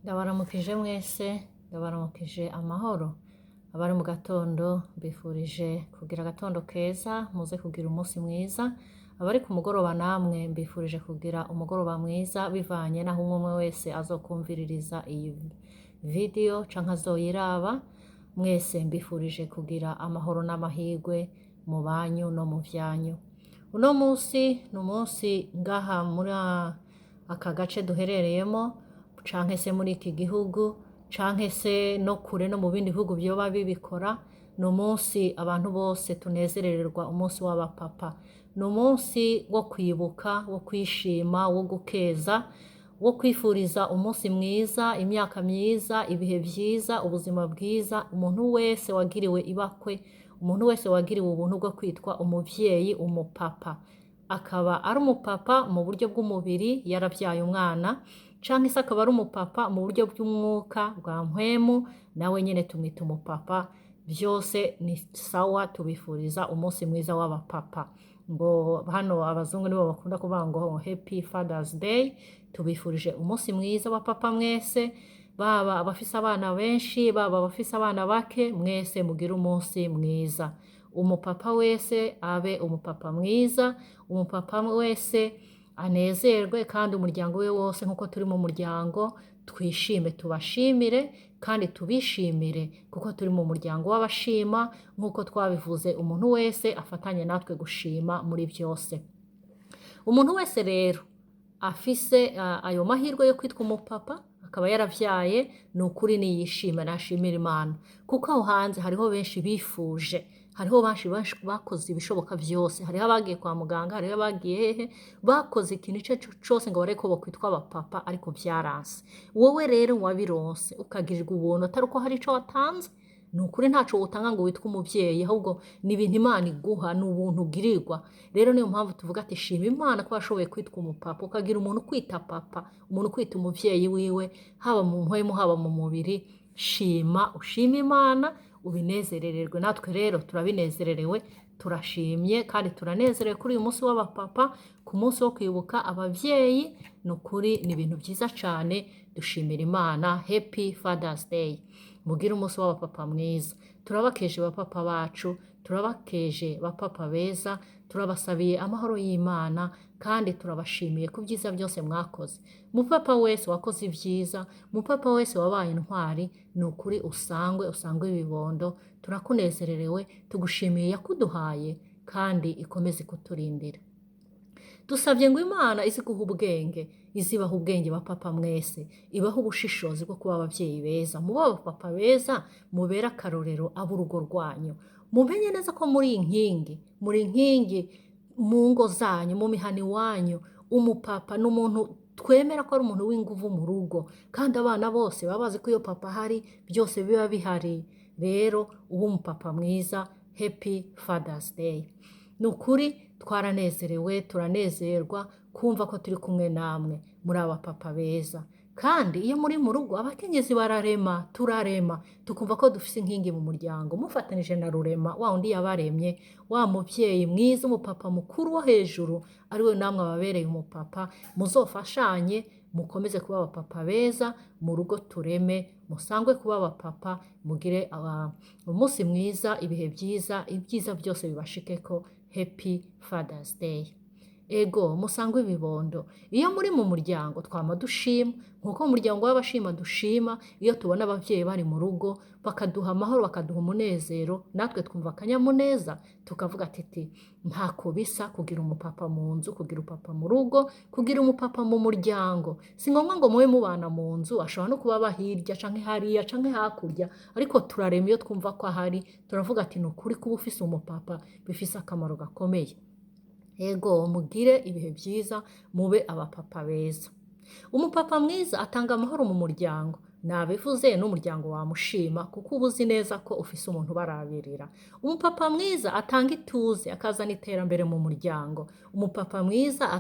Ndabaramukije mwese, ndabaramukije amahoro. Abari mu gatondo mbifurije kugira agatondo keza, muze kugira umunsi mwiza. Abari ku mugoroba namwe mbifurije kugira umugoroba mwiza bivanye naho umwe wese azokumviririza iyi video canke azoyiraba. Mwese mbifurije kugira amahoro n'amahirwe mu banyu no mu vyanyu. Uno munsi ni umunsi ngaha muri aka gace duherereyemo canke se muri iki gihugu canke se no kure no mu bindi bihugu vyoba bibikora. Ni umunsi abantu bose tunezerererwa, umunsi w'abapapa. Ni umunsi wo kwibuka, wo kwishima, wo gukeza, wo kwifuriza umunsi mwiza, imyaka myiza, ibihe vyiza, ubuzima bwiza umuntu wese wagiriwe ibakwe, umuntu wese wagiriwe ubuntu bwo kwitwa umuvyeyi, umupapa. Akaba ari umupapa mu buryo bw'umubiri yaravyaye umwana, canke se akaba ari umupapa mu buryo bw'umwuka bwa mpwemu, nawe nyene tumwita umupapa. Vyose ni sawa, tubifuriza umunsi mwiza w'abapapa. Ngo hano abazungu nibo bakunda kuvuga ngo Happy Father's Day. Tubifurije umunsi mwiza w'abapapa mwese, baba abafise abana benshi, baba abafise abana bake, mwese mugire umunsi mwiza. Umupapa wese abe umupapa mwiza, umupapa wese anezerwe, kandi umuryango we wose nkuko turi mu muryango twishime, tubashimire kandi tubishimire kuko turi mu muryango w'abashima. Nkuko twabivuze, umuntu wese afatanye natwe gushima muri byose. Umuntu wese rero afise ayo mahirwe yo kwitwa umupapa akaba yaravyaye, ni ukuri niyishime, nashimira Imana, kuko aho hanze hariho benshi bifuje, hariho benshi bakoze ibishoboka vyose, hariho abagiye kwa muganga, hariho abagiye hehe, bakoze ikintu ico cose ngo bareko bo kwitwa abapapa, ariko vyaranse. Wowe rero wabironse ukagirirwa ubuntu, atari uko hari ico watanze, ni ukuri ntaco wotanga ngo witwe umuvyeyi, ahubwo ni ibintu Imana iguha, ni ubuntu ugirirwa. Rero niyo mpamvu tuvuga ati shima Imana ko washoboye kwitwa umupapa, ukagira umuntu kwita papa, umuntu kwita umuvyeyi wiwe, haba mu mpwemu haba mu mubiri. Shima, ushima Imana, ubinezerererwe. Natwe rero turabinezererewe, turashimye kandi turanezerewe kuri uyu munsi w'abapapa, ku munsi wo kwibuka abavyeyi. Ni ukuri ni ibintu vyiza cane, dushimira Imana. Happy Father's Day. Mugire umunsi w'abapapa mwiza. Turabakeje bapapa bacu, turabakeje bapapa beza, turabasabiye amahoro y'Imana kandi turabashimiye ku byiza byose mwakoze. Mupapa wese wakoze ibyiza, mupapa wese wabaye intwari, ni ukuri usangwe ibibondo. Turakunezererewe, tugushimiye yakuduhaye kandi ikomeze kuturindira. Dusabye ngo Imana izi guha ubwenge, izibaha ubwenge bapapa mwese, ibaha ubushishozi bwo kuba abavyeyi beza, mube abapapa beza, mubera akarorero ab'urugo rwanyu. Mumenye neza ko muri inkingi mu ngo zanyu, mu mihana iwanyu. Umupapa ni umuntu twemera ko ari umuntu w'inguvu mu rugo, kandi abana bose baba bazi ko iyo papa ahari byose biba bihari. Rero ube umupapa mwiza. Happy Father's Day. Ni ukuri twaranezerewe, turanezerwa kumva ko turi kumwe namwe muri abapapa beza. Kandi iyo muri mu rugo abakenyezi bararema, turarema, tukumva ko dufise inkingi mu muryango, mufatanije na rurema, wa undi yabaremye, wa muvyeyi mwiza, umupapa mukuru wo hejuru, ari we namwe ababereye umupapa. Muzofashanye, mukomeze kuba abapapa beza mu rugo, tureme, musangwe kuba abapapa, mugire umunsi mwiza, ibihe vyiza, ibyiza byose bibashikeko. Happy Father's Day. Ego musangwe ibibondo. Iyo muri mu muryango twama dushima, nkuko mu muryango w'abashima dushima iyo tubona abavyeyi bari mu rugo bakaduha amahoro, bakaduha umunezero, natwe twumva akanyamuneza, tukavuga ati ntako bisa kugira umupapa mu nzu, kugira upapa mu rugo, kugira umupapa mu muryango. Si ngombwa ngo mube mubana mu nzu, ashobora no kuba bahirya canke hariya canke hakurya, ariko turarema iyo twumva ko ahari, turavuga ati ni ukuri kuba ufise umupapa bifise akamaro gakomeye. Ego mugire ibihe vyiza, mube abapapa beza. Umupapa mwiza atanga amahoro mu muryango. Nabivuze n'umuryango wamushima kuko uba uzi neza ko ufise umuntu barabirira. Umupapa mwiza atanga ituze, akazana iterambere mu muryango. Umupapa mwiza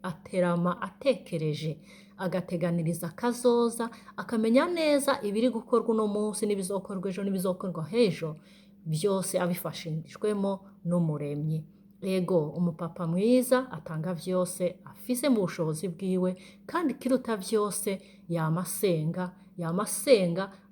aterama atekereje, agateganiriza kazoza, akamenya neza ibiri gukorwa uno munsi n'ibizokorwa ejo n'ibizokorwa hejo, byose abifashijwemo n'umuremyi. Ego umupapa mwiza atanga vyose afite. afise mu bushobozi bwiwe, kandi ikiruta vyose yama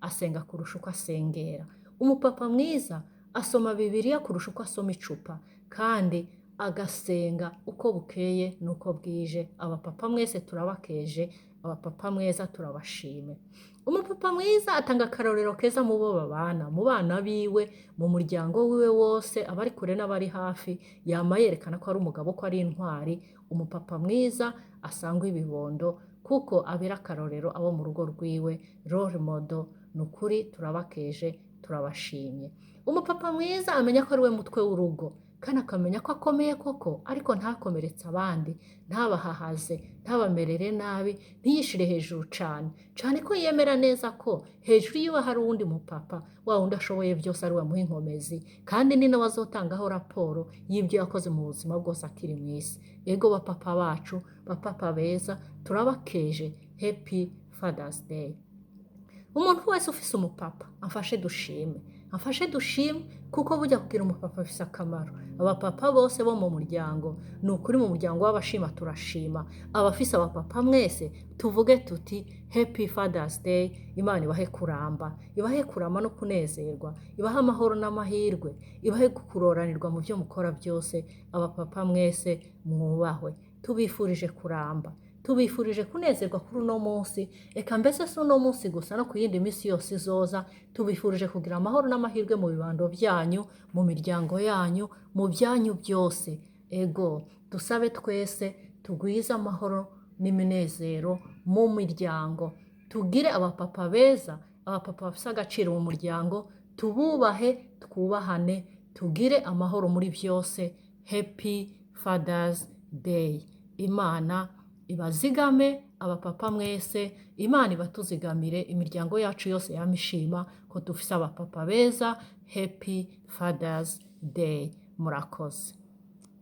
asenga kurusha uko asengera. Umupapa mwiza asoma Bibiliya kurusha uko asoma icupa, kandi agasenga uko bukeye n'uko bwije. Abapapa mwese turabakeje, abapapa mweza turabashime. Umupapa mwiza atanga akarorero keza mu bo babana, mu bana biwe, mu muryango wiwe wose, abari kure n'abari hafi, yama yerekana ko ari umugabo, ko ari intwari. Umupapa mwiza asangwa ibibondo, kuko abera akarorero abo mu rugo rwiwe, role model. Nukuri turabakeje, turabashimye. Umupapa mwiza amenya ko ari we mutwe w'urugo, kandi akamenya ko akomeye koko, ariko ntakomeretse abandi, ntabahahaze, ntabamerere nabi, ntiyishire hejuru cane ko yemera neza ko hejuru yiwe hari uwundi mupapa, wa wundi ashoboye byose, ari we muha inkomezi, kandi ni nawe azotangaho raporo y'ibyo yakoze mu buzima bwose akiri mw'isi. Ego bapapa bacu, bapapa beza, turabakeje. Happy Father's Day. Umuntu wese ufise umupapa amfashe dushime, kuko burya kugira umupapa bifise akamaro. Abapapa bose bo mu muryango, ni ukuri mu muryango w'abashima turashima. Abafise abapapa mwese tuvuge tuti Happy Father's Day. Imana ibahe kuramba no kunezerwa, ibahe amahoro n'amahirwe, ibahe kuroranirwa mu byo mukora byose. Abapapa mwese mwubahwe, tubifurije kuramba, tubifurije kunezerwa kuri uno munsi. Eka mbese si uno munsi gusa, no ku yindi minsi yose izoza. Tubifurije kugira amahoro n'amahirwe mu bibando byanyu, mu miryango yanyu, mu byanyu byose. Ego dusabe twese tugwize amahoro n'iminezero mu miryango, tugire abapapa beza, abapapa bafise agaciro mu muryango, tububahe, twubahane, tugire amahoro muri byose. Happy Father's Day. Imana ibazigame abapapa mwese, Imana ibatuzigamire, imiryango yacu yose yamishima ko dufise abapapa beza. Happy Father's Day. Murakoze.